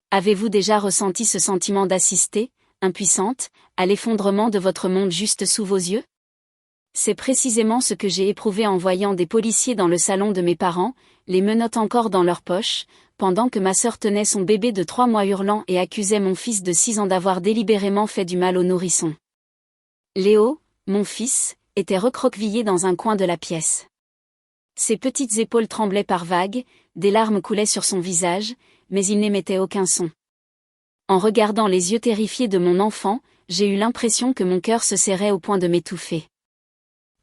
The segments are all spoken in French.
Avez-vous déjà ressenti ce sentiment d'assister, impuissante, à l'effondrement de votre monde juste sous vos yeux? C'est précisément ce que j'ai éprouvé en voyant des policiers dans le salon de mes parents, les menottes encore dans leurs poches, pendant que ma sœur tenait son bébé de 3 mois hurlant et accusait mon fils de 6 ans d'avoir délibérément fait du mal au nourrisson. Léo, mon fils, était recroquevillé dans un coin de la pièce. Ses petites épaules tremblaient par vagues, des larmes coulaient sur son visage, mais il n'émettait aucun son. En regardant les yeux terrifiés de mon enfant, j'ai eu l'impression que mon cœur se serrait au point de m'étouffer.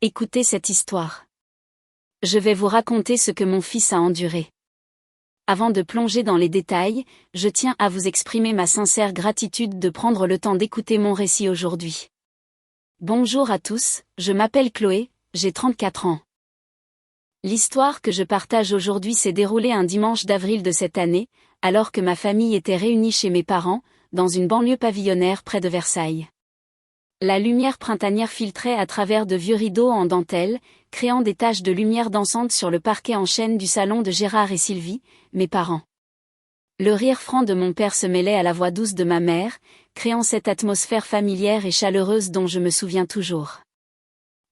Écoutez cette histoire. Je vais vous raconter ce que mon fils a enduré. Avant de plonger dans les détails, je tiens à vous exprimer ma sincère gratitude de prendre le temps d'écouter mon récit aujourd'hui. Bonjour à tous, je m'appelle Chloé, j'ai 34 ans. L'histoire que je partage aujourd'hui s'est déroulée un dimanche d'avril de cette année, alors que ma famille était réunie chez mes parents, dans une banlieue pavillonnaire près de Versailles. La lumière printanière filtrait à travers de vieux rideaux en dentelle, créant des taches de lumière dansante sur le parquet en chêne du salon de Gérard et Sylvie, mes parents. Le rire franc de mon père se mêlait à la voix douce de ma mère, créant cette atmosphère familière et chaleureuse dont je me souviens toujours.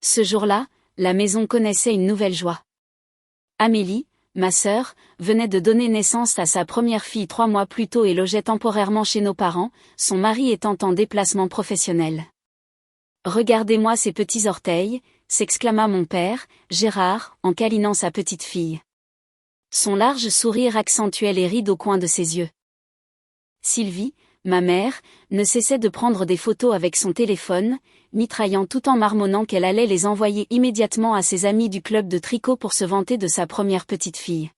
Ce jour-là, la maison connaissait une nouvelle joie. Amélie, ma sœur, venait de donner naissance à sa première fille 3 mois plus tôt et logeait temporairement chez nos parents, son mari étant en déplacement professionnel. « Regardez-moi ces petits orteils », s'exclama mon père, Gérard, en câlinant sa petite fille. Son large sourire accentuait les rides au coin de ses yeux. Sylvie, ma mère, ne cessait de prendre des photos avec son téléphone, mitraillant tout en marmonnant qu'elle allait les envoyer immédiatement à ses amis du club de tricot pour se vanter de sa première petite fille.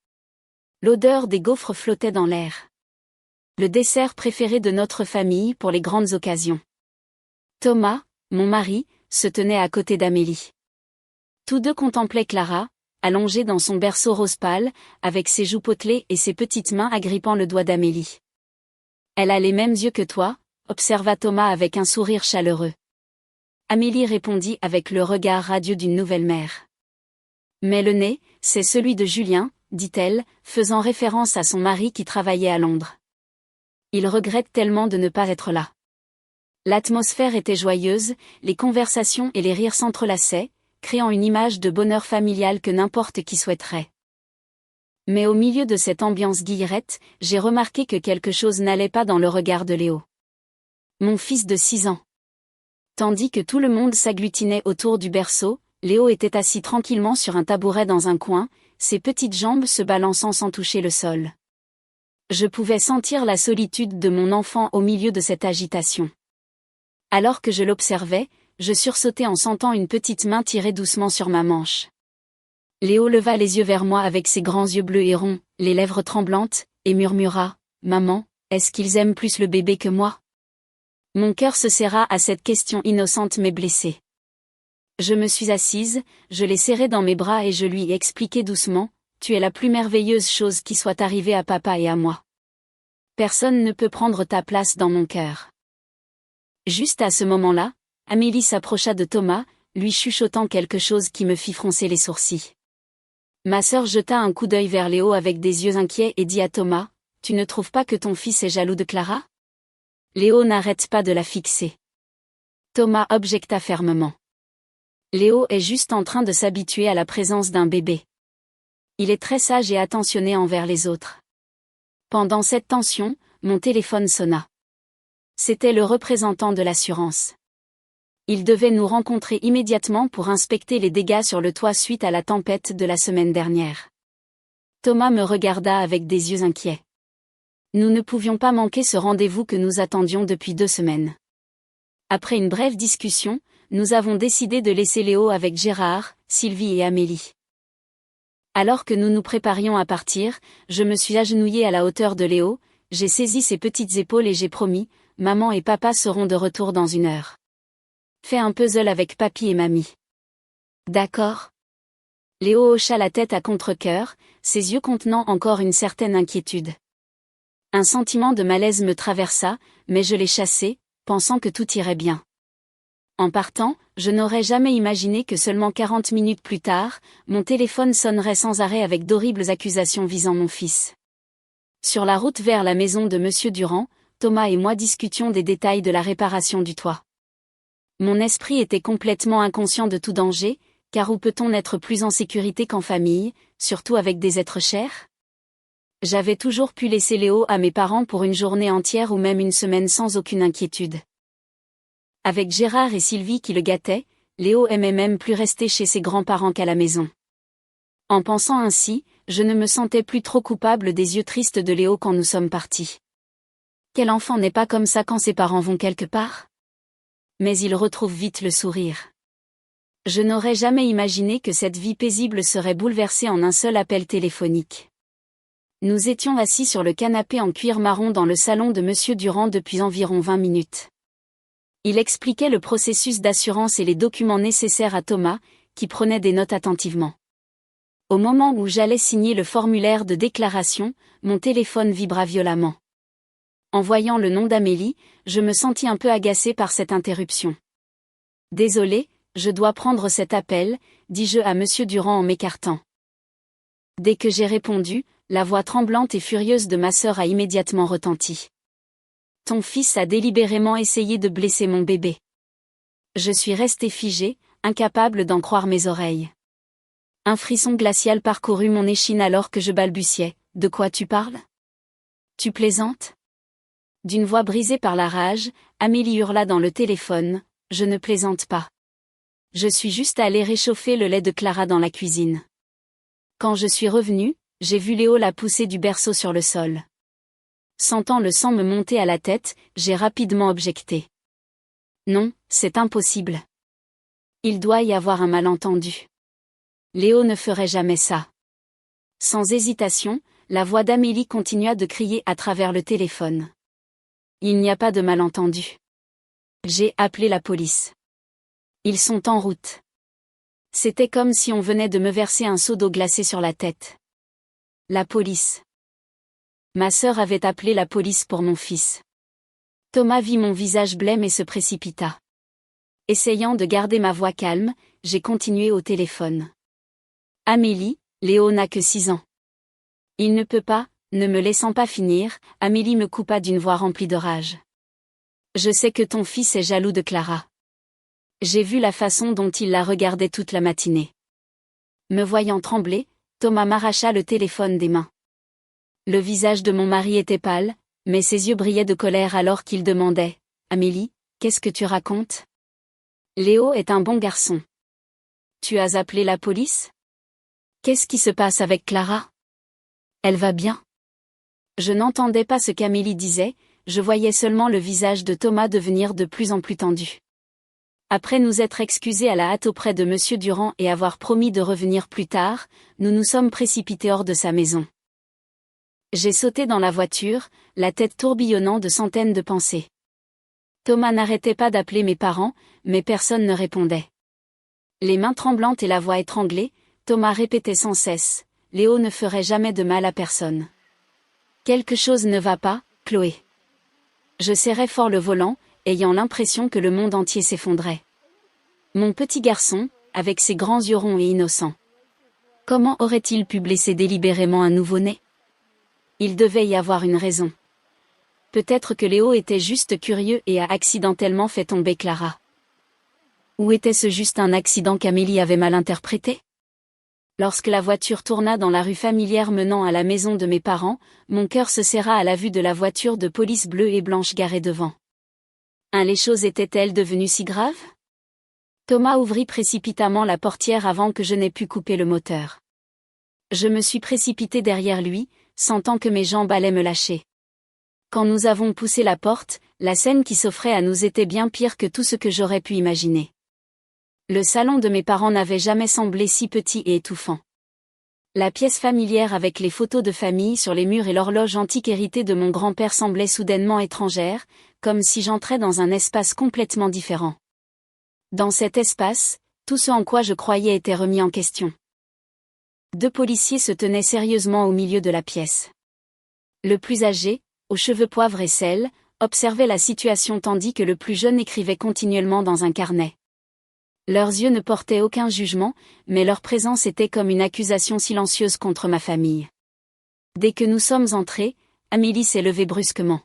L'odeur des gaufres flottait dans l'air. Le dessert préféré de notre famille pour les grandes occasions. Thomas, mon mari, se tenait à côté d'Amélie. Tous deux contemplaient Clara, allongée dans son berceau rose pâle, avec ses joues potelées et ses petites mains agrippant le doigt d'Amélie. « Elle a les mêmes yeux que toi », observa Thomas avec un sourire chaleureux. Amélie répondit avec le regard radieux d'une nouvelle mère. « Mais le nez, c'est celui de Julien », dit-elle, faisant référence à son mari qui travaillait à Londres. « Il regrette tellement de ne pas être là. » L'atmosphère était joyeuse, les conversations et les rires s'entrelaçaient, créant une image de bonheur familial que n'importe qui souhaiterait. Mais au milieu de cette ambiance guillerette, j'ai remarqué que quelque chose n'allait pas dans le regard de Léo. Mon fils de 6 ans. Tandis que tout le monde s'agglutinait autour du berceau, Léo était assis tranquillement sur un tabouret dans un coin, ses petites jambes se balançant sans toucher le sol. Je pouvais sentir la solitude de mon enfant au milieu de cette agitation. Alors que je l'observais, je sursautai en sentant une petite main tirer doucement sur ma manche. Léo leva les yeux vers moi avec ses grands yeux bleus et ronds, les lèvres tremblantes, et murmura « Maman, est-ce qu'ils aiment plus le bébé que moi ?» Mon cœur se serra à cette question innocente mais blessée. Je me suis assise, je l'ai serré dans mes bras et je lui ai expliqué doucement « Tu es la plus merveilleuse chose qui soit arrivée à papa et à moi. Personne ne peut prendre ta place dans mon cœur. » Juste à ce moment-là, Amélie s'approcha de Thomas, lui chuchotant quelque chose qui me fit froncer les sourcils. Ma sœur jeta un coup d'œil vers Léo avec des yeux inquiets et dit à Thomas, « Tu ne trouves pas que ton fils est jaloux de Clara ?» Léo n'arrête pas de la fixer. Thomas objecta fermement. Léo est juste en train de s'habituer à la présence d'un bébé. Il est très sage et attentionné envers les autres. Pendant cette tension, mon téléphone sonna. C'était le représentant de l'assurance. Il devait nous rencontrer immédiatement pour inspecter les dégâts sur le toit suite à la tempête de la semaine dernière. Thomas me regarda avec des yeux inquiets. Nous ne pouvions pas manquer ce rendez-vous que nous attendions depuis 2 semaines. Après une brève discussion, nous avons décidé de laisser Léo avec Gérard, Sylvie et Amélie. Alors que nous nous préparions à partir, je me suis agenouillée à la hauteur de Léo, j'ai saisi ses petites épaules et j'ai promis, maman et papa seront de retour dans 1 heure. Fais un puzzle avec papy et mamie. D'accord. Léo hocha la tête à contre-cœur, ses yeux contenant encore une certaine inquiétude. Un sentiment de malaise me traversa, mais je l'ai chassé, pensant que tout irait bien. En partant, je n'aurais jamais imaginé que seulement 40 minutes plus tard, mon téléphone sonnerait sans arrêt avec d'horribles accusations visant mon fils. Sur la route vers la maison de Monsieur Durand, Thomas et moi discutions des détails de la réparation du toit. Mon esprit était complètement inconscient de tout danger, car où peut-on être plus en sécurité qu'en famille, surtout avec des êtres chers? J'avais toujours pu laisser Léo à mes parents pour une journée entière ou même une semaine sans aucune inquiétude. Avec Gérard et Sylvie qui le gâtaient, Léo aimait même plus rester chez ses grands-parents qu'à la maison. En pensant ainsi, je ne me sentais plus trop coupable des yeux tristes de Léo quand nous sommes partis. Quel enfant n'est pas comme ça quand ses parents vont quelque part? Mais il retrouve vite le sourire. Je n'aurais jamais imaginé que cette vie paisible serait bouleversée en un seul appel téléphonique. Nous étions assis sur le canapé en cuir marron dans le salon de Monsieur Durand depuis environ 20 minutes. Il expliquait le processus d'assurance et les documents nécessaires à Thomas, qui prenait des notes attentivement. Au moment où j'allais signer le formulaire de déclaration, mon téléphone vibra violemment. En voyant le nom d'Amélie, je me sentis un peu agacée par cette interruption. « Désolée, je dois prendre cet appel », dis-je à Monsieur Durand en m'écartant. Dès que j'ai répondu, la voix tremblante et furieuse de ma sœur a immédiatement retenti. « Ton fils a délibérément essayé de blesser mon bébé. » Je suis restée figée, incapable d'en croire mes oreilles. Un frisson glacial parcourut mon échine alors que je balbutiai. « De quoi tu parles? Tu plaisantes ?» D'une voix brisée par la rage, Amélie hurla dans le téléphone. « Je ne plaisante pas. Je suis juste allée réchauffer le lait de Clara dans la cuisine. » Quand je suis revenue, j'ai vu Léo la pousser du berceau sur le sol. Sentant le sang me monter à la tête, j'ai rapidement objecté. « Non, c'est impossible. Il doit y avoir un malentendu. Léo ne ferait jamais ça. » Sans hésitation, la voix d'Amélie continua de crier à travers le téléphone. « Il n'y a pas de malentendu. J'ai appelé la police. Ils sont en route. » C'était comme si on venait de me verser un seau d'eau glacée sur la tête. La police. Ma sœur avait appelé la police pour mon fils. Thomas vit mon visage blême et se précipita. Essayant de garder ma voix calme, j'ai continué au téléphone. « Amélie, Léo n'a que 6 ans. Il ne peut pas », ne me laissant pas finir, Amélie me coupa d'une voix remplie de rage. « Je sais que ton fils est jaloux de Clara. J'ai vu la façon dont il la regardait toute la matinée. » Me voyant trembler, Thomas m'arracha le téléphone des mains. Le visage de mon mari était pâle, mais ses yeux brillaient de colère alors qu'il demandait « Amélie, qu'est-ce que tu racontes? Léo est un bon garçon. Tu as appelé la police? Qu'est-ce qui se passe avec Clara? Elle va bien? » Je n'entendais pas ce qu'Amélie disait, je voyais seulement le visage de Thomas devenir de plus en plus tendu. Après nous être excusés à la hâte auprès de Monsieur Durand et avoir promis de revenir plus tard, nous nous sommes précipités hors de sa maison. J'ai sauté dans la voiture, la tête tourbillonnant de centaines de pensées. Thomas n'arrêtait pas d'appeler mes parents, mais personne ne répondait. Les mains tremblantes et la voix étranglée, Thomas répétait sans cesse « Léo ne ferait jamais de mal à personne. » Quelque chose ne va pas, Chloé. Je serrais fort le volant, ayant l'impression que le monde entier s'effondrait. Mon petit garçon, avec ses grands yeux ronds et innocents. Comment aurait-il pu blesser délibérément un nouveau-né? Il devait y avoir une raison. Peut-être que Léo était juste curieux et a accidentellement fait tomber Clara. Ou était-ce juste un accident qu'Amélie avait mal interprété? Lorsque la voiture tourna dans la rue familière menant à la maison de mes parents, mon cœur se serra à la vue de la voiture de police bleue et blanche garée devant. Les choses étaient-elles devenues si graves? Thomas ouvrit précipitamment la portière avant que je n'aie pu couper le moteur. Je me suis précipitée derrière lui, sentant que mes jambes allaient me lâcher. Quand nous avons poussé la porte, la scène qui s'offrait à nous était bien pire que tout ce que j'aurais pu imaginer. Le salon de mes parents n'avait jamais semblé si petit et étouffant. La pièce familière avec les photos de famille sur les murs et l'horloge antique héritée de mon grand-père semblait soudainement étrangère, comme si j'entrais dans un espace complètement différent. Dans cet espace, tout ce en quoi je croyais était remis en question. 2 policiers se tenaient sérieusement au milieu de la pièce. Le plus âgé, aux cheveux poivre et sel, observait la situation tandis que le plus jeune écrivait continuellement dans un carnet. Leurs yeux ne portaient aucun jugement, mais leur présence était comme une accusation silencieuse contre ma famille. Dès que nous sommes entrés, Amélie s'est levée brusquement.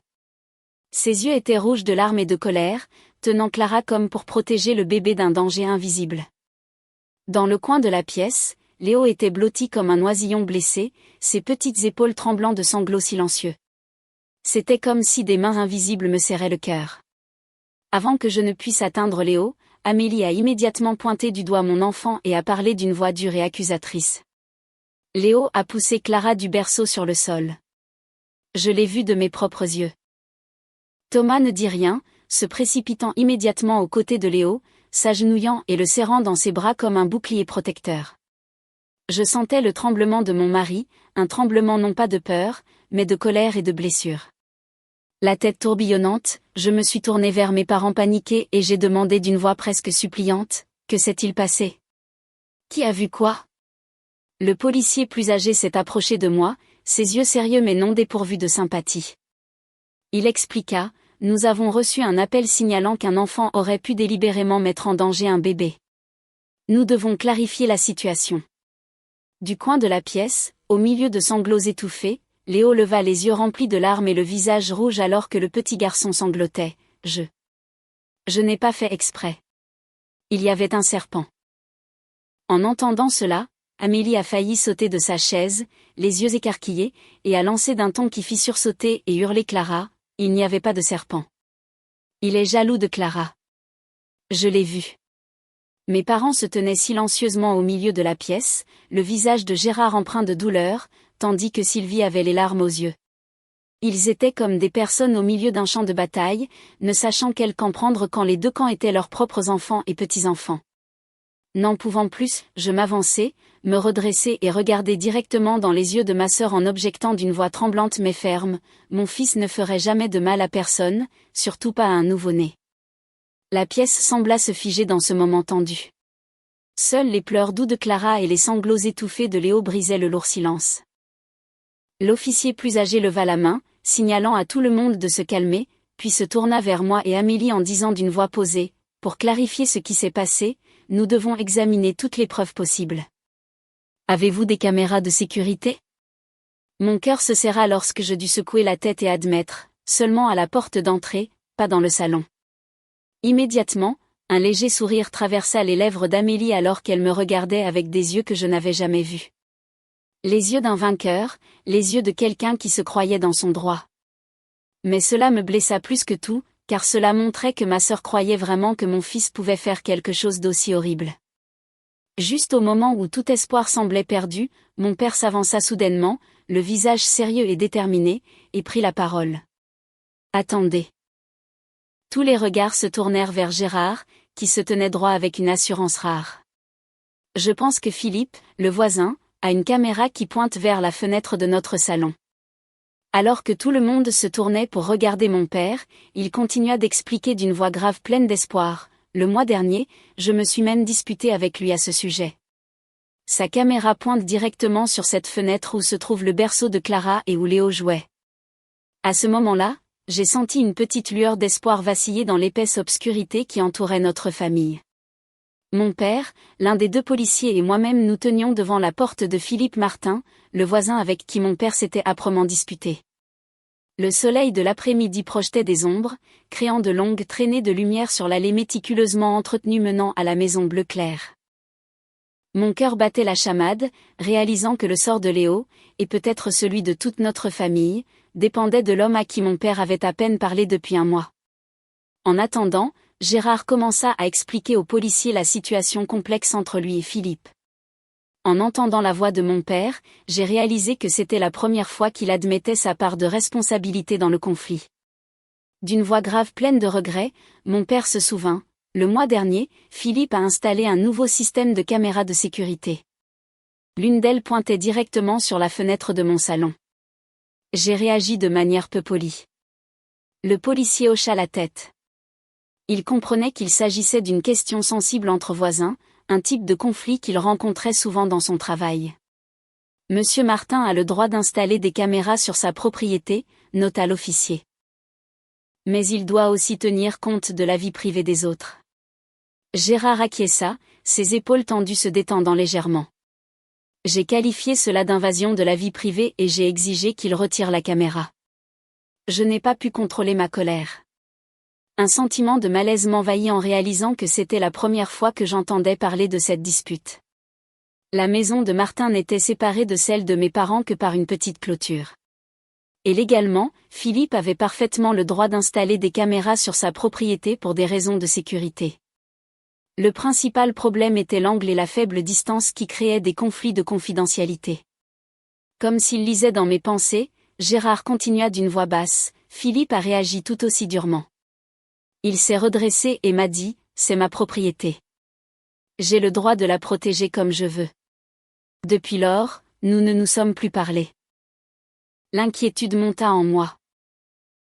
Ses yeux étaient rouges de larmes et de colère, tenant Clara comme pour protéger le bébé d'un danger invisible. Dans le coin de la pièce, Léo était blotti comme un oisillon blessé, ses petites épaules tremblant de sanglots silencieux. C'était comme si des mains invisibles me serraient le cœur. Avant que je ne puisse atteindre Léo, Amélie a immédiatement pointé du doigt mon enfant et a parlé d'une voix dure et accusatrice. Léo a poussé Clara du berceau sur le sol. Je l'ai vu de mes propres yeux. Thomas ne dit rien, se précipitant immédiatement aux côtés de Léo, s'agenouillant et le serrant dans ses bras comme un bouclier protecteur. Je sentais le tremblement de mon mari, un tremblement non pas de peur, mais de colère et de blessure. La tête tourbillonnante, je me suis tournée vers mes parents paniqués et j'ai demandé d'une voix presque suppliante, « Que s'est-il passé ? Qui a vu quoi ?» Le policier plus âgé s'est approché de moi, ses yeux sérieux mais non dépourvus de sympathie. Il expliqua, « Nous avons reçu un appel signalant qu'un enfant aurait pu délibérément mettre en danger un bébé. Nous devons clarifier la situation. » Du coin de la pièce, au milieu de sanglots étouffés, Léo leva les yeux remplis de larmes et le visage rouge alors que le petit garçon sanglotait. Je n'ai pas fait exprès. Il y avait un serpent. En entendant cela, Amélie a failli sauter de sa chaise, les yeux écarquillés, et a lancé d'un ton qui fit sursauter et hurler Clara, « Il n'y avait pas de serpent. Il est jaloux de Clara. Je l'ai vu. » Mes parents se tenaient silencieusement au milieu de la pièce, le visage de Gérard empreint de douleur, tandis que Sylvie avait les larmes aux yeux. Ils étaient comme des personnes au milieu d'un champ de bataille, ne sachant quel camp prendre quand les deux camps étaient leurs propres enfants et petits-enfants. N'en pouvant plus, je m'avançai, me redressai et regardai directement dans les yeux de ma sœur en objectant d'une voix tremblante mais ferme, « Mon fils ne ferait jamais de mal à personne, surtout pas à un nouveau-né. » La pièce sembla se figer dans ce moment tendu. Seuls les pleurs doux de Clara et les sanglots étouffés de Léo brisaient le lourd silence. L'officier plus âgé leva la main, signalant à tout le monde de se calmer, puis se tourna vers moi et Amélie en disant d'une voix posée, « Pour clarifier ce qui s'est passé, nous devons examiner toutes les preuves possibles. Avez-vous des caméras de sécurité ?» Mon cœur se serra lorsque je dus secouer la tête et admettre, seulement à la porte d'entrée, pas dans le salon. Immédiatement, un léger sourire traversa les lèvres d'Amélie alors qu'elle me regardait avec des yeux que je n'avais jamais vus. Les yeux d'un vainqueur, les yeux de quelqu'un qui se croyait dans son droit. Mais cela me blessa plus que tout, car cela montrait que ma sœur croyait vraiment que mon fils pouvait faire quelque chose d'aussi horrible. Juste au moment où tout espoir semblait perdu, mon père s'avança soudainement, le visage sérieux et déterminé, et prit la parole. « Attendez. » Tous les regards se tournèrent vers Gérard, qui se tenait droit avec une assurance rare. « Je pense que Philippe, le voisin, a une caméra qui pointe vers la fenêtre de notre salon. » Alors que tout le monde se tournait pour regarder mon père, il continua d'expliquer d'une voix grave pleine d'espoir. « Le mois dernier, je me suis même disputé avec lui à ce sujet. Sa caméra pointe directement sur cette fenêtre où se trouve le berceau de Clara et où Léo jouait. » À ce moment-là, j'ai senti une petite lueur d'espoir vaciller dans l'épaisse obscurité qui entourait notre famille. Mon père, l'un des deux policiers et moi-même nous tenions devant la porte de Philippe Martin, le voisin avec qui mon père s'était âprement disputé. Le soleil de l'après-midi projetait des ombres, créant de longues traînées de lumière sur l'allée méticuleusement entretenue menant à la maison bleu clair. Mon cœur battait la chamade, réalisant que le sort de Léo, et peut-être celui de toute notre famille, dépendait de l'homme à qui mon père avait à peine parlé depuis un mois. En attendant, Gérard commença à expliquer aux policiers la situation complexe entre lui et Philippe. En entendant la voix de mon père, j'ai réalisé que c'était la première fois qu'il admettait sa part de responsabilité dans le conflit. D'une voix grave pleine de regret, mon père se souvint, le mois dernier, Philippe a installé un nouveau système de caméras de sécurité. L'une d'elles pointait directement sur la fenêtre de mon salon. J'ai réagi de manière peu polie. Le policier hocha la tête. Il comprenait qu'il s'agissait d'une question sensible entre voisins, un type de conflit qu'il rencontrait souvent dans son travail. Monsieur Martin a le droit d'installer des caméras sur sa propriété, nota l'officier. Mais il doit aussi tenir compte de la vie privée des autres. Gérard acquiesça, ses épaules tendues se détendant légèrement. J'ai qualifié cela d'invasion de la vie privée et j'ai exigé qu'il retire la caméra. Je n'ai pas pu contrôler ma colère. Un sentiment de malaise m'envahit en réalisant que c'était la première fois que j'entendais parler de cette dispute. La maison de Martin n'était séparée de celle de mes parents que par une petite clôture. Et légalement, Philippe avait parfaitement le droit d'installer des caméras sur sa propriété pour des raisons de sécurité. Le principal problème était l'angle et la faible distance qui créaient des conflits de confidentialité. Comme s'il lisait dans mes pensées, Gérard continua d'une voix basse, Philippe a réagi tout aussi durement. Il s'est redressé et m'a dit, c'est ma propriété. J'ai le droit de la protéger comme je veux. Depuis lors, nous ne nous sommes plus parlé. L'inquiétude monta en moi.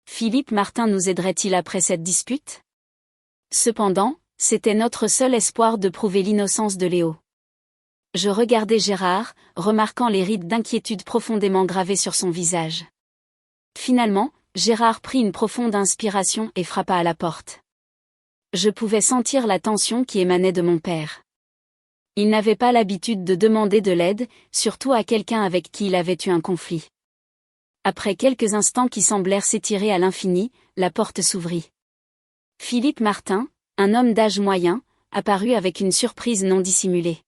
Philippe Martin nous aiderait-il après cette dispute? Cependant, c'était notre seul espoir de prouver l'innocence de Léo. Je regardais Gérard, remarquant les rides d'inquiétude profondément gravées sur son visage. Finalement, Gérard prit une profonde inspiration et frappa à la porte. Je pouvais sentir la tension qui émanait de mon père. Il n'avait pas l'habitude de demander de l'aide, surtout à quelqu'un avec qui il avait eu un conflit. Après quelques instants qui semblèrent s'étirer à l'infini, la porte s'ouvrit. Philippe Martin, un homme d'âge moyen, apparut avec une surprise non dissimulée.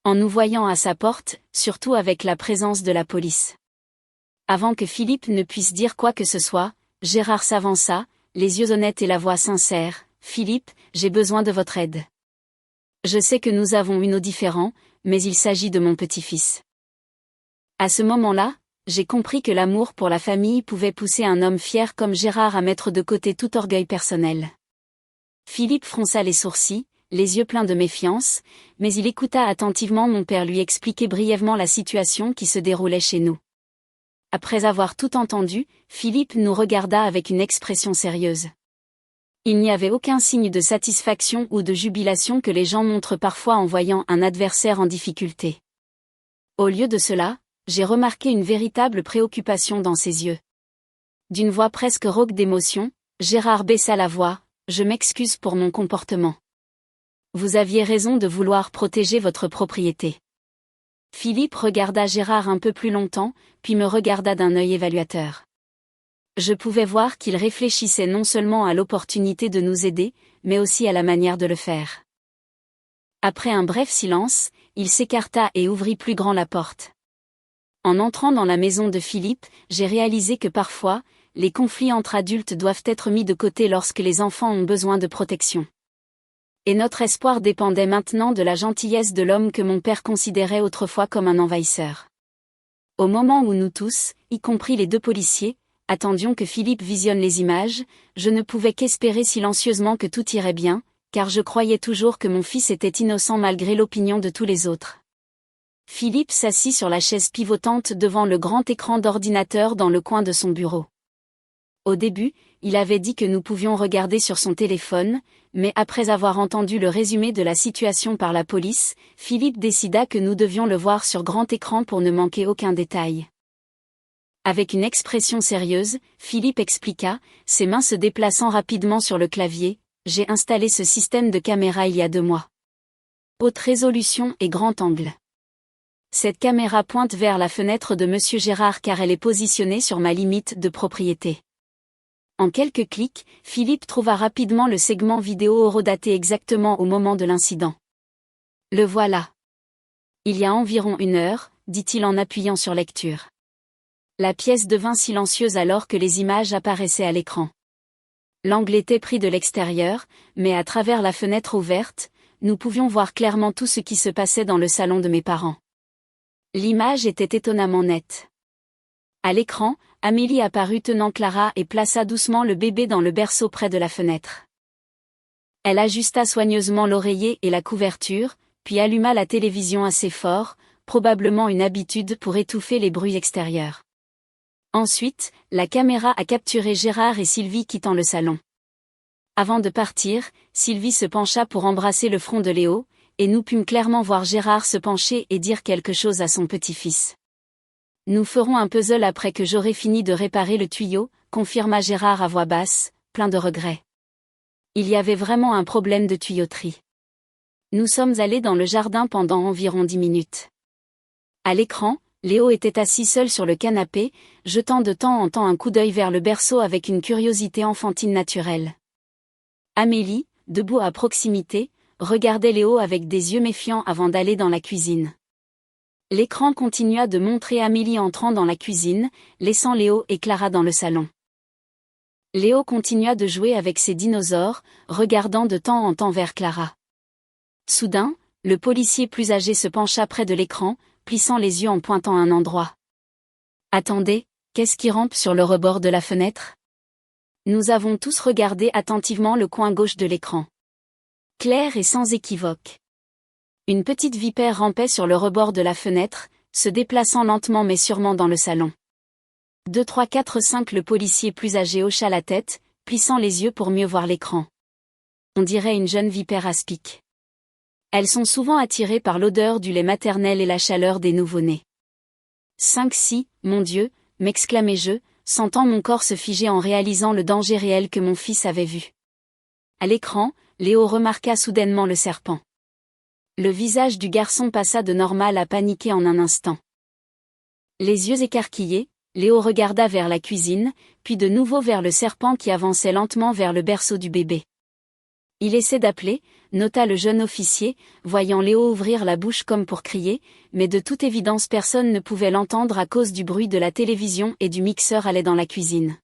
En nous voyant à sa porte, surtout avec la présence de la police. Avant que Philippe ne puisse dire quoi que ce soit, Gérard s'avança, les yeux honnêtes et la voix sincère. « Philippe, j'ai besoin de votre aide. Je sais que nous avons eu nos différends, mais il s'agit de mon petit-fils. » À ce moment-là, j'ai compris que l'amour pour la famille pouvait pousser un homme fier comme Gérard à mettre de côté tout orgueil personnel. Philippe fronça les sourcils, les yeux pleins de méfiance, mais il écouta attentivement mon père lui expliquer brièvement la situation qui se déroulait chez nous. Après avoir tout entendu, Philippe nous regarda avec une expression sérieuse. Il n'y avait aucun signe de satisfaction ou de jubilation que les gens montrent parfois en voyant un adversaire en difficulté. Au lieu de cela, j'ai remarqué une véritable préoccupation dans ses yeux. D'une voix presque rauque d'émotion, Gérard baissa la voix, « Je m'excuse pour mon comportement. Vous aviez raison de vouloir protéger votre propriété. » Philippe regarda Gérard un peu plus longtemps, puis me regarda d'un œil évaluateur. Je pouvais voir qu'il réfléchissait non seulement à l'opportunité de nous aider, mais aussi à la manière de le faire. Après un bref silence, il s'écarta et ouvrit plus grand la porte. En entrant dans la maison de Philippe, j'ai réalisé que parfois, les conflits entre adultes doivent être mis de côté lorsque les enfants ont besoin de protection. Et notre espoir dépendait maintenant de la gentillesse de l'homme que mon père considérait autrefois comme un envahisseur. Au moment où nous tous, y compris les deux policiers, attendions que Philippe visionne les images, je ne pouvais qu'espérer silencieusement que tout irait bien, car je croyais toujours que mon fils était innocent malgré l'opinion de tous les autres. Philippe s'assit sur la chaise pivotante devant le grand écran d'ordinateur dans le coin de son bureau. Au début, il avait dit que nous pouvions regarder sur son téléphone, mais après avoir entendu le résumé de la situation par la police, Philippe décida que nous devions le voir sur grand écran pour ne manquer aucun détail. Avec une expression sérieuse, Philippe expliqua, ses mains se déplaçant rapidement sur le clavier, « J'ai installé ce système de caméra il y a 2 mois. Haute résolution et grand angle. Cette caméra pointe vers la fenêtre de Monsieur Gérard car elle est positionnée sur ma limite de propriété. » En quelques clics, Philippe trouva rapidement le segment vidéo horodaté exactement au moment de l'incident. « Le voilà. Il y a environ 1 heure, dit-il en appuyant sur lecture. La pièce devint silencieuse alors que les images apparaissaient à l'écran. L'angle était pris de l'extérieur, mais à travers la fenêtre ouverte, nous pouvions voir clairement tout ce qui se passait dans le salon de mes parents. L'image était étonnamment nette. À l'écran, Amélie apparut tenant Clara et plaça doucement le bébé dans le berceau près de la fenêtre. Elle ajusta soigneusement l'oreiller et la couverture, puis alluma la télévision assez fort, probablement une habitude pour étouffer les bruits extérieurs. Ensuite, la caméra a capturé Gérard et Sylvie quittant le salon. Avant de partir, Sylvie se pencha pour embrasser le front de Léo, et nous pûmes clairement voir Gérard se pencher et dire quelque chose à son petit-fils. « Nous ferons un puzzle après que j'aurai fini de réparer le tuyau », confirma Gérard à voix basse, plein de regrets. Il y avait vraiment un problème de tuyauterie. Nous sommes allés dans le jardin pendant environ 10 minutes. À l'écran, Léo était assis seul sur le canapé, jetant de temps en temps un coup d'œil vers le berceau avec une curiosité enfantine naturelle. Amélie, debout à proximité, regardait Léo avec des yeux méfiants avant d'aller dans la cuisine. L'écran continua de montrer Amélie entrant dans la cuisine, laissant Léo et Clara dans le salon. Léo continua de jouer avec ses dinosaures, regardant de temps en temps vers Clara. Soudain, le policier plus âgé se pencha près de l'écran, plissant les yeux en pointant un endroit. « Attendez, qu'est-ce qui rampe sur le rebord de la fenêtre ?» Nous avons tous regardé attentivement le coin gauche de l'écran. Clair et sans équivoque. Une petite vipère rampait sur le rebord de la fenêtre, se déplaçant lentement mais sûrement dans le salon. 2, 3, 4, 5 Le policier plus âgé hocha la tête, plissant les yeux pour mieux voir l'écran. On dirait une jeune vipère aspic. Elles sont souvent attirées par l'odeur du lait maternel et la chaleur des nouveau-nés. 5 Si, mon Dieu, m'exclamai-je, sentant mon corps se figer en réalisant le danger réel que mon fils avait vu. À l'écran, Léo remarqua soudainement le serpent. Le visage du garçon passa de normal à paniqué en un instant. Les yeux écarquillés, Léo regarda vers la cuisine, puis de nouveau vers le serpent qui avançait lentement vers le berceau du bébé. Il essaie d'appeler, nota le jeune officier, voyant Léo ouvrir la bouche comme pour crier, mais de toute évidence personne ne pouvait l'entendre à cause du bruit de la télévision et du mixeur allait dans la cuisine.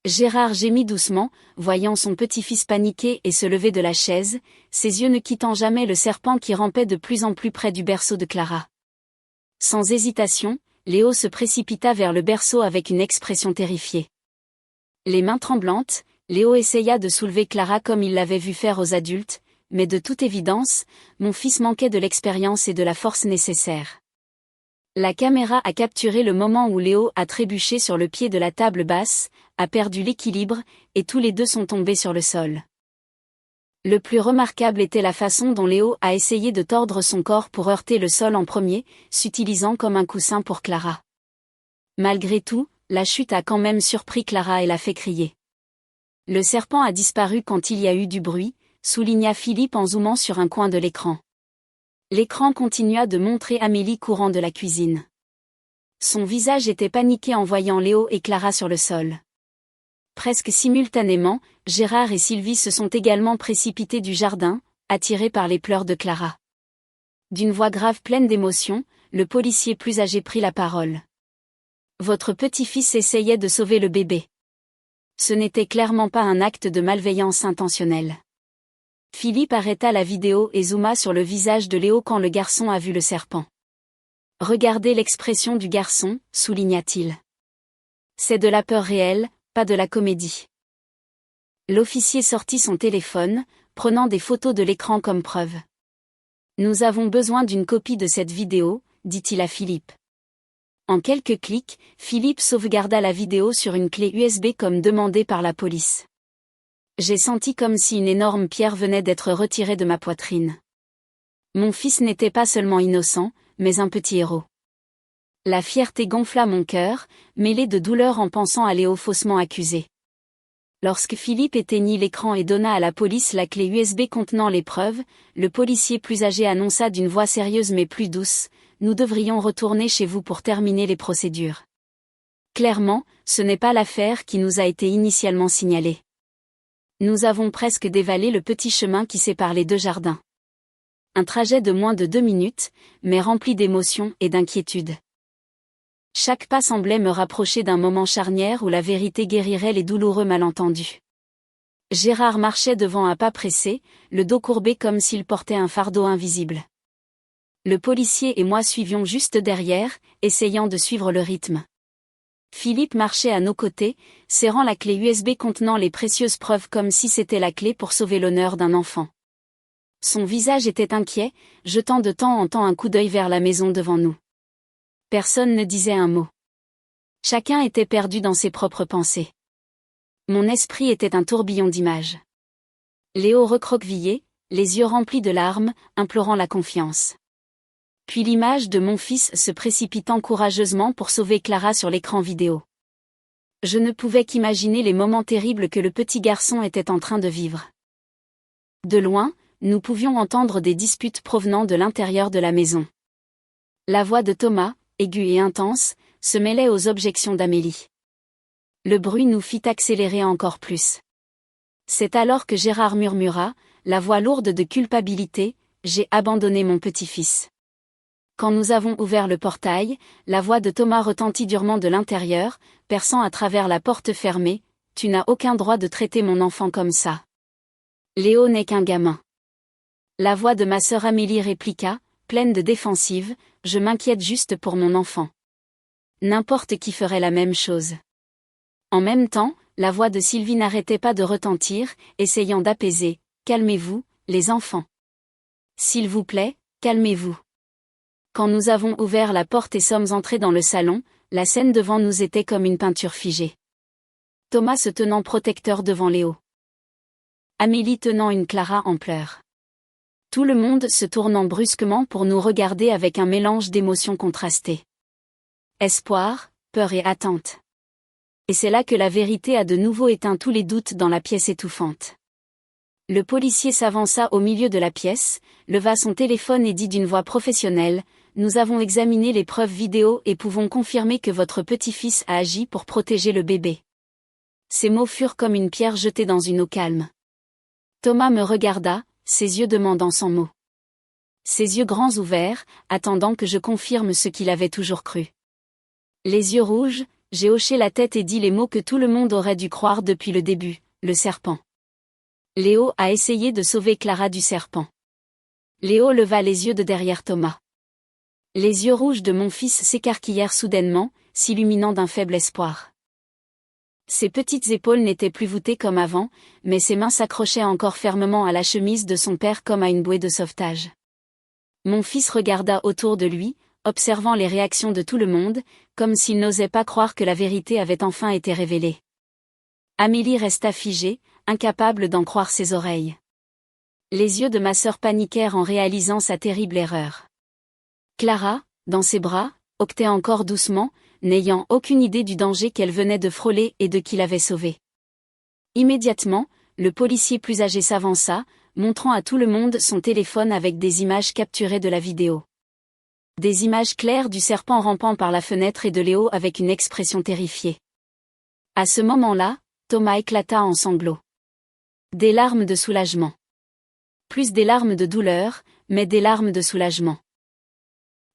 Gérard gémit doucement, voyant son petit-fils paniquer et se lever de la chaise, ses yeux ne quittant jamais le serpent qui rampait de plus en plus près du berceau de Clara. Sans hésitation, Léo se précipita vers le berceau avec une expression terrifiée. Les mains tremblantes, Léo essaya de soulever Clara comme il l'avait vu faire aux adultes, mais de toute évidence, mon fils manquait de l'expérience et de la force nécessaires. La caméra a capturé le moment où Léo a trébuché sur le pied de la table basse, a perdu l'équilibre, et tous les deux sont tombés sur le sol. Le plus remarquable était la façon dont Léo a essayé de tordre son corps pour heurter le sol en premier, s'utilisant comme un coussin pour Clara. Malgré tout, la chute a quand même surpris Clara et l'a fait crier. Le serpent a disparu quand il y a eu du bruit, souligna Philippe en zoomant sur un coin de l'écran. L'écran continua de montrer Amélie courant de la cuisine. Son visage était paniqué en voyant Léo et Clara sur le sol. Presque simultanément, Gérard et Sylvie se sont également précipités du jardin, attirés par les pleurs de Clara. D'une voix grave pleine d'émotion, le policier plus âgé prit la parole. « Votre petit-fils essayait de sauver le bébé. Ce n'était clairement pas un acte de malveillance intentionnelle. » Philippe arrêta la vidéo et zooma sur le visage de Léo quand le garçon a vu le serpent. « Regardez l'expression du garçon, souligna-t-il. C'est de la peur réelle, pas de la comédie. » L'officier sortit son téléphone, prenant des photos de l'écran comme preuve. « Nous avons besoin d'une copie de cette vidéo, dit-il à Philippe. En quelques clics, Philippe sauvegarda la vidéo sur une clé USB comme demandé par la police. J'ai senti comme si une énorme pierre venait d'être retirée de ma poitrine. Mon fils n'était pas seulement innocent, mais un petit héros. La fierté gonfla mon cœur, mêlée de douleur en pensant à Léo faussement accusé. Lorsque Philippe éteignit l'écran et donna à la police la clé USB contenant les preuves, le policier plus âgé annonça d'une voix sérieuse mais plus douce, « Nous devrions retourner chez vous pour terminer les procédures. » Clairement, ce n'est pas l'affaire qui nous a été initialement signalée. Nous avons presque dévalé le petit chemin qui sépare les deux jardins. Un trajet de moins de 2 minutes, mais rempli d'émotions et d'inquiétude. Chaque pas semblait me rapprocher d'un moment charnière où la vérité guérirait les douloureux malentendus. Gérard marchait devant à pas pressé, le dos courbé comme s'il portait un fardeau invisible. Le policier et moi suivions juste derrière, essayant de suivre le rythme. Philippe marchait à nos côtés, serrant la clé USB contenant les précieuses preuves comme si c'était la clé pour sauver l'honneur d'un enfant. Son visage était inquiet, jetant de temps en temps un coup d'œil vers la maison devant nous. Personne ne disait un mot. Chacun était perdu dans ses propres pensées. Mon esprit était un tourbillon d'images. Léo recroquevillé, les yeux remplis de larmes, implorant la confiance. Puis l'image de mon fils se précipitant courageusement pour sauver Clara sur l'écran vidéo. Je ne pouvais qu'imaginer les moments terribles que le petit garçon était en train de vivre. De loin, nous pouvions entendre des disputes provenant de l'intérieur de la maison. La voix de Thomas, aiguë et intense, se mêlait aux objections d'Amélie. Le bruit nous fit accélérer encore plus. C'est alors que Gérard murmura, la voix lourde de culpabilité, « J'ai abandonné mon petit-fils. » Quand nous avons ouvert le portail, la voix de Thomas retentit durement de l'intérieur, perçant à travers la porte fermée, « Tu n'as aucun droit de traiter mon enfant comme ça. Léo n'est qu'un gamin. » La voix de ma sœur Amélie répliqua, pleine de défensive, « Je m'inquiète juste pour mon enfant. N'importe qui ferait la même chose. » En même temps, la voix de Sylvie n'arrêtait pas de retentir, essayant d'apaiser, « Calmez-vous, les enfants. S'il vous plaît, calmez-vous. » Quand nous avons ouvert la porte et sommes entrés dans le salon, la scène devant nous était comme une peinture figée. Thomas se tenant protecteur devant Léo. Amélie tenant une Clara en pleurs. Tout le monde se tournant brusquement pour nous regarder avec un mélange d'émotions contrastées. Espoir, peur et attente. Et c'est là que la vérité a de nouveau éteint tous les doutes dans la pièce étouffante. Le policier s'avança au milieu de la pièce, leva son téléphone et dit d'une voix professionnelle, « Nous avons examiné les preuves vidéo et pouvons confirmer que votre petit-fils a agi pour protéger le bébé. » Ces mots furent comme une pierre jetée dans une eau calme. Thomas me regarda, ses yeux demandant sans mots. Ses yeux grands ouverts, attendant que je confirme ce qu'il avait toujours cru. Les yeux rouges, j'ai hoché la tête et dit les mots que tout le monde aurait dû croire depuis le début, le serpent. Léo a essayé de sauver Clara du serpent. Léo leva les yeux de derrière Thomas. Les yeux rouges de mon fils s'écarquillèrent soudainement, s'illuminant d'un faible espoir. Ses petites épaules n'étaient plus voûtées comme avant, mais ses mains s'accrochaient encore fermement à la chemise de son père comme à une bouée de sauvetage. Mon fils regarda autour de lui, observant les réactions de tout le monde, comme s'il n'osait pas croire que la vérité avait enfin été révélée. Amélie resta figée, incapable d'en croire ses oreilles. Les yeux de ma sœur paniquèrent en réalisant sa terrible erreur. Clara, dans ses bras, hoquetait encore doucement, n'ayant aucune idée du danger qu'elle venait de frôler et de qui l'avait sauvée. Immédiatement, le policier plus âgé s'avança, montrant à tout le monde son téléphone avec des images capturées de la vidéo. Des images claires du serpent rampant par la fenêtre et de Léo avec une expression terrifiée. À ce moment-là, Thomas éclata en sanglots. Des larmes de soulagement. Plus des larmes de douleur, mais des larmes de soulagement.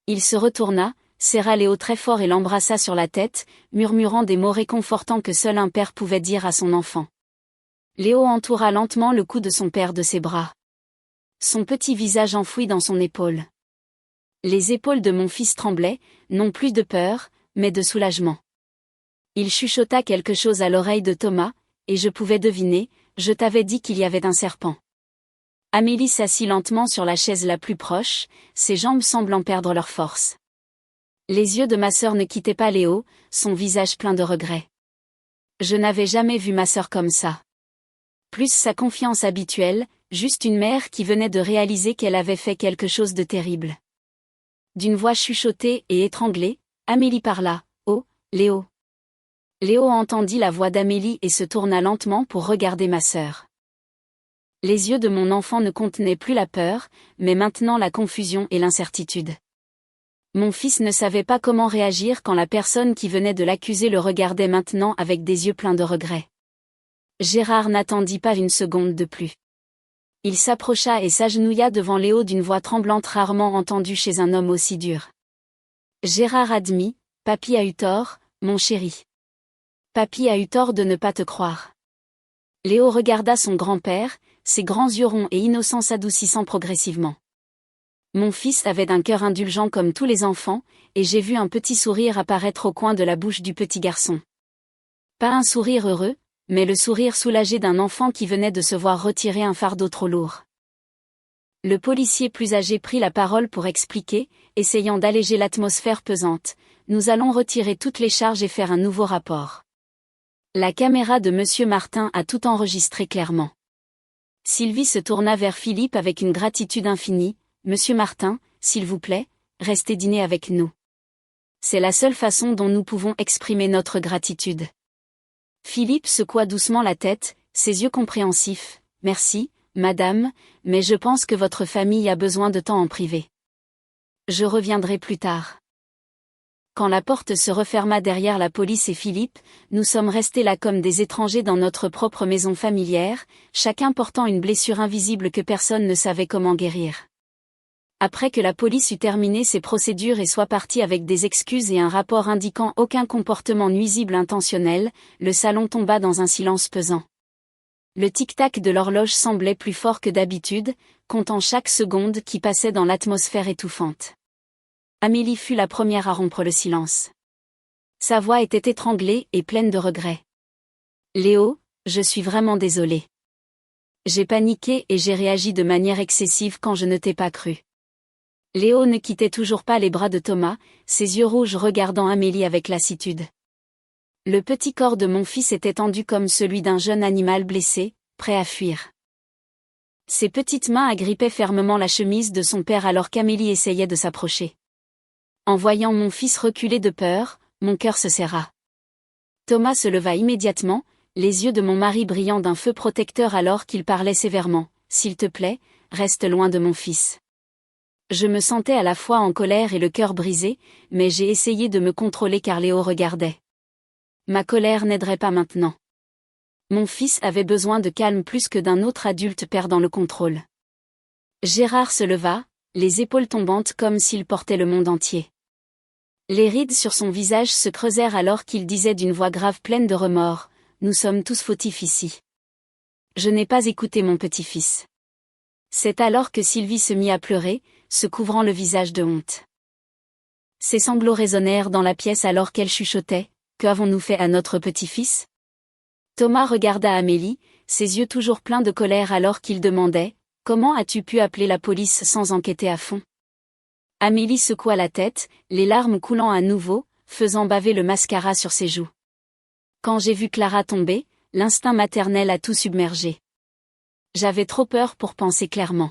Il se retourna, serra Léo très fort et l'embrassa sur la tête, murmurant des mots réconfortants que seul un père pouvait dire à son enfant. Léo entoura lentement le cou de son père de ses bras. Son petit visage enfoui dans son épaule. Les épaules de mon fils tremblaient, non plus de peur, mais de soulagement. Il chuchota quelque chose à l'oreille de Thomas, et je pouvais deviner, je t'avais dit qu'il y avait un serpent. Amélie s'assit lentement sur la chaise la plus proche, ses jambes semblant perdre leur force. Les yeux de ma sœur ne quittaient pas Léo, son visage plein de regret. Je n'avais jamais vu ma sœur comme ça. Plus sa confiance habituelle, juste une mère qui venait de réaliser qu'elle avait fait quelque chose de terrible. D'une voix chuchotée et étranglée, Amélie parla, « Oh, Léo !» Léo entendit la voix d'Amélie et se tourna lentement pour regarder ma sœur. Les yeux de mon enfant ne contenaient plus la peur, mais maintenant la confusion et l'incertitude. Mon fils ne savait pas comment réagir quand la personne qui venait de l'accuser le regardait maintenant avec des yeux pleins de regret. Gérard n'attendit pas une seconde de plus. Il s'approcha et s'agenouilla devant Léo d'une voix tremblante rarement entendue chez un homme aussi dur. Gérard admit, « Papy a eu tort, mon chéri. Papy a eu tort de ne pas te croire. » Léo regarda son grand-père, ses grands yeux ronds et innocents s'adoucissant progressivement. Mon fils avait un cœur indulgent comme tous les enfants, et j'ai vu un petit sourire apparaître au coin de la bouche du petit garçon. Pas un sourire heureux, mais le sourire soulagé d'un enfant qui venait de se voir retirer un fardeau trop lourd. Le policier plus âgé prit la parole pour expliquer, essayant d'alléger l'atmosphère pesante, « Nous allons retirer toutes les charges et faire un nouveau rapport. » La caméra de Monsieur Martin a tout enregistré clairement. Sylvie se tourna vers Philippe avec une gratitude infinie, « Monsieur Martin, s'il vous plaît, restez dîner avec nous. C'est la seule façon dont nous pouvons exprimer notre gratitude. » Philippe secoua doucement la tête, ses yeux compréhensifs, « Merci, madame, mais je pense que votre famille a besoin de temps en privé. Je reviendrai plus tard. » Quand la porte se referma derrière la police et Philippe, nous sommes restés là comme des étrangers dans notre propre maison familière, chacun portant une blessure invisible que personne ne savait comment guérir. Après que la police eut terminé ses procédures et soit partie avec des excuses et un rapport indiquant aucun comportement nuisible intentionnel, le salon tomba dans un silence pesant. Le tic-tac de l'horloge semblait plus fort que d'habitude, comptant chaque seconde qui passait dans l'atmosphère étouffante. Amélie fut la première à rompre le silence. Sa voix était étranglée et pleine de regrets. Léo, je suis vraiment désolée. J'ai paniqué et j'ai réagi de manière excessive quand je ne t'ai pas cru. Léo ne quittait toujours pas les bras de Thomas, ses yeux rouges regardant Amélie avec lassitude. Le petit corps de mon fils était tendu comme celui d'un jeune animal blessé, prêt à fuir. Ses petites mains agrippaient fermement la chemise de son père alors qu'Amélie essayait de s'approcher. En voyant mon fils reculer de peur, mon cœur se serra. Thomas se leva immédiatement, les yeux de mon mari brillant d'un feu protecteur alors qu'il parlait sévèrement. « S'il te plaît, reste loin de mon fils. » Je me sentais à la fois en colère et le cœur brisé, mais j'ai essayé de me contrôler car Léo regardait. Ma colère n'aiderait pas maintenant. Mon fils avait besoin de calme plus que d'un autre adulte perdant le contrôle. Gérard se leva, les épaules tombantes comme s'il portait le monde entier. Les rides sur son visage se creusèrent alors qu'il disait d'une voix grave pleine de remords, « Nous sommes tous fautifs ici. Je n'ai pas écouté mon petit-fils. » C'est alors que Sylvie se mit à pleurer, se couvrant le visage de honte. Ses sanglots résonnèrent dans la pièce alors qu'elle chuchotait, « Qu'avons-nous fait à notre petit-fils ?» Thomas regarda Amélie, ses yeux toujours pleins de colère alors qu'il demandait, « Comment as-tu pu appeler la police sans enquêter à fond ?» Amélie secoua la tête, les larmes coulant à nouveau, faisant baver le mascara sur ses joues. Quand j'ai vu Clara tomber, l'instinct maternel a tout submergé. J'avais trop peur pour penser clairement.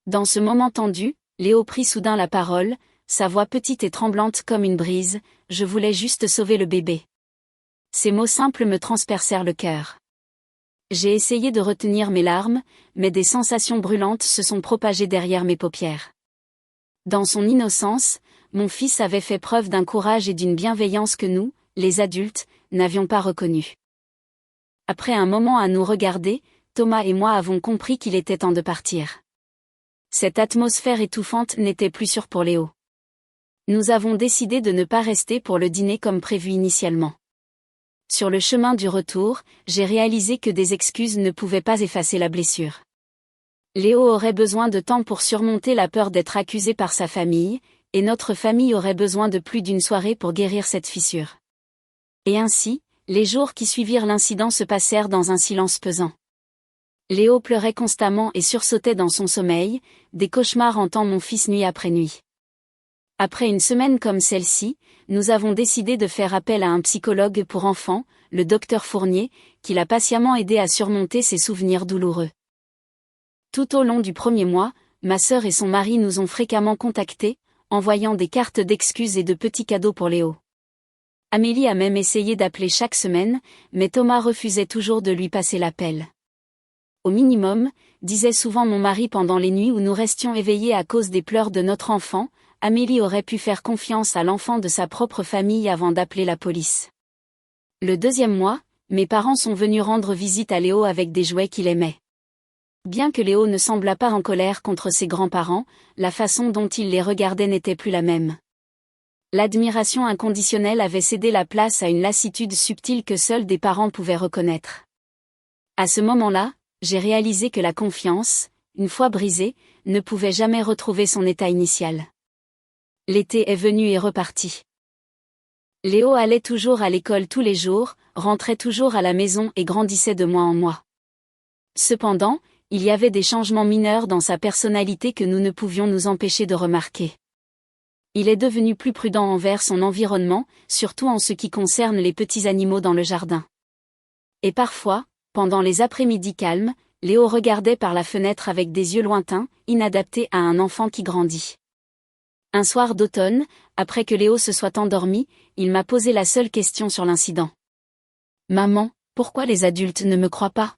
Dans ce moment tendu, Léo prit soudain la parole, sa voix petite et tremblante comme une brise, « Je voulais juste sauver le bébé. » Ces mots simples me transpercèrent le cœur. J'ai essayé de retenir mes larmes, mais des sensations brûlantes se sont propagées derrière mes paupières. Dans son innocence, mon fils avait fait preuve d'un courage et d'une bienveillance que nous, les adultes, n'avions pas reconnus. Après un moment à nous regarder, Thomas et moi avons compris qu'il était temps de partir. Cette atmosphère étouffante n'était plus sûre pour Léo. Nous avons décidé de ne pas rester pour le dîner comme prévu initialement. Sur le chemin du retour, j'ai réalisé que des excuses ne pouvaient pas effacer la blessure. Léo aurait besoin de temps pour surmonter la peur d'être accusé par sa famille, et notre famille aurait besoin de plus d'une soirée pour guérir cette fissure. Et ainsi, les jours qui suivirent l'incident se passèrent dans un silence pesant. Léo pleurait constamment et sursautait dans son sommeil, des cauchemars hantant mon fils nuit après nuit. Après une semaine comme celle-ci, nous avons décidé de faire appel à un psychologue pour enfants, le docteur Fournier, qui l'a patiemment aidé à surmonter ses souvenirs douloureux. Tout au long du premier mois, ma sœur et son mari nous ont fréquemment contactés, envoyant des cartes d'excuses et de petits cadeaux pour Léo. Amélie a même essayé d'appeler chaque semaine, mais Thomas refusait toujours de lui passer l'appel. Au minimum, disait souvent mon mari pendant les nuits où nous restions éveillés à cause des pleurs de notre enfant, Amélie aurait pu faire confiance à l'enfant de sa propre famille avant d'appeler la police. Le deuxième mois, mes parents sont venus rendre visite à Léo avec des jouets qu'il aimait. Bien que Léo ne semblât pas en colère contre ses grands-parents, la façon dont il les regardait n'était plus la même. L'admiration inconditionnelle avait cédé la place à une lassitude subtile que seuls des parents pouvaient reconnaître. À ce moment-là, j'ai réalisé que la confiance, une fois brisée, ne pouvait jamais retrouver son état initial. L'été est venu et reparti. Léo allait toujours à l'école tous les jours, rentrait toujours à la maison et grandissait de mois en mois. Cependant, il y avait des changements mineurs dans sa personnalité que nous ne pouvions nous empêcher de remarquer. Il est devenu plus prudent envers son environnement, surtout en ce qui concerne les petits animaux dans le jardin. Et parfois, pendant les après-midi calmes, Léo regardait par la fenêtre avec des yeux lointains, inadaptés à un enfant qui grandit. Un soir d'automne, après que Léo se soit endormi, il m'a posé la seule question sur l'incident. « Maman, pourquoi les adultes ne me croient pas ?»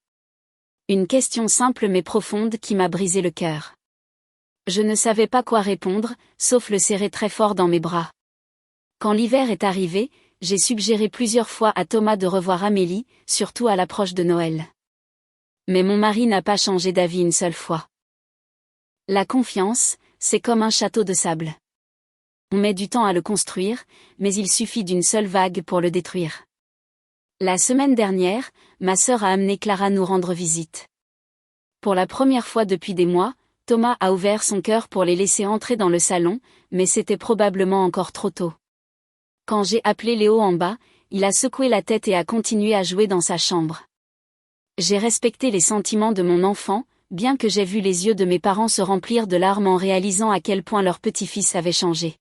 Une question simple mais profonde qui m'a brisé le cœur. Je ne savais pas quoi répondre, sauf le serrer très fort dans mes bras. Quand l'hiver est arrivé, j'ai suggéré plusieurs fois à Thomas de revoir Amélie, surtout à l'approche de Noël. Mais mon mari n'a pas changé d'avis une seule fois. La confiance, c'est comme un château de sable. On met du temps à le construire, mais il suffit d'une seule vague pour le détruire. La semaine dernière, ma sœur a amené Clara nous rendre visite. Pour la première fois depuis des mois, Thomas a ouvert son cœur pour les laisser entrer dans le salon, mais c'était probablement encore trop tôt. Quand j'ai appelé Léo en bas, il a secoué la tête et a continué à jouer dans sa chambre. J'ai respecté les sentiments de mon enfant, bien que j'ai vu les yeux de mes parents se remplir de larmes en réalisant à quel point leur petit-fils avait changé.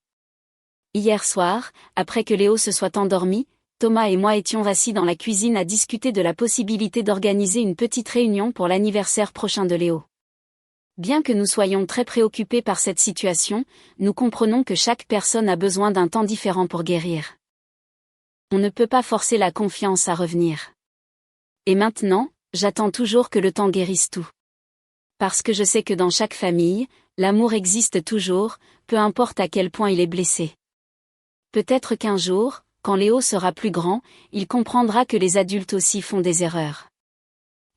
Hier soir, après que Léo se soit endormi, Thomas et moi étions assis dans la cuisine à discuter de la possibilité d'organiser une petite réunion pour l'anniversaire prochain de Léo. Bien que nous soyons très préoccupés par cette situation, nous comprenons que chaque personne a besoin d'un temps différent pour guérir. On ne peut pas forcer la confiance à revenir. Et maintenant, j'attends toujours que le temps guérisse tout. Parce que je sais que dans chaque famille, l'amour existe toujours, peu importe à quel point il est blessé. Peut-être qu'un jour, quand Léo sera plus grand, il comprendra que les adultes aussi font des erreurs.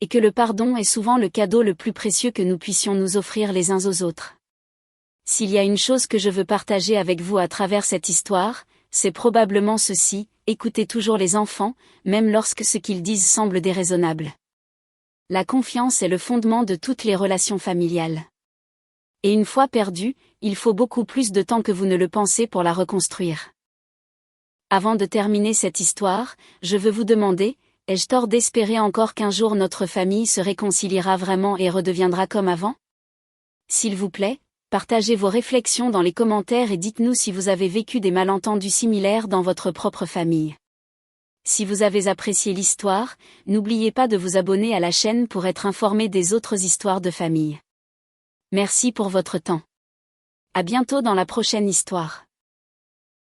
Et que le pardon est souvent le cadeau le plus précieux que nous puissions nous offrir les uns aux autres. S'il y a une chose que je veux partager avec vous à travers cette histoire, c'est probablement ceci: écoutez toujours les enfants, même lorsque ce qu'ils disent semble déraisonnable. La confiance est le fondement de toutes les relations familiales. Et une fois perdue, il faut beaucoup plus de temps que vous ne le pensez pour la reconstruire. Avant de terminer cette histoire, je veux vous demander, ai-je tort d'espérer encore qu'un jour notre famille se réconciliera vraiment et redeviendra comme avant? S'il vous plaît, partagez vos réflexions dans les commentaires et dites-nous si vous avez vécu des malentendus similaires dans votre propre famille. Si vous avez apprécié l'histoire, n'oubliez pas de vous abonner à la chaîne pour être informé des autres histoires de famille. Merci pour votre temps. À bientôt dans la prochaine histoire.